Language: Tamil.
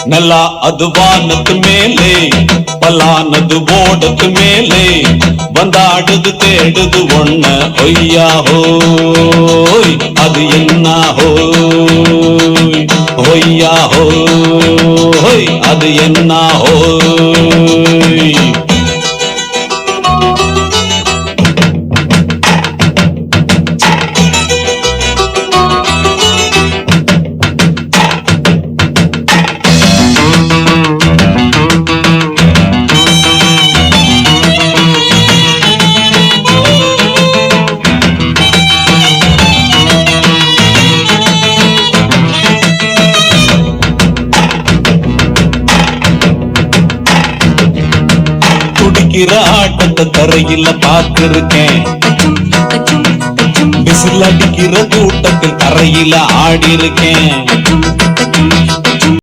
நல்லா அது வானத்து மேலே பலானது ஓடத்து மேலே வந்தாடுது தேடுது ஒண்ண ஒய்யா ஹோய் அது என்ன ஹோய் ஒய்யா ஹோய் அது என்ன ஹோய் ஆட்டத்தை தரையில பார்த்திருக்கேன் விசில் அடிக்கிற கூட்டத்தில் தரையில ஆடி இருக்கேன்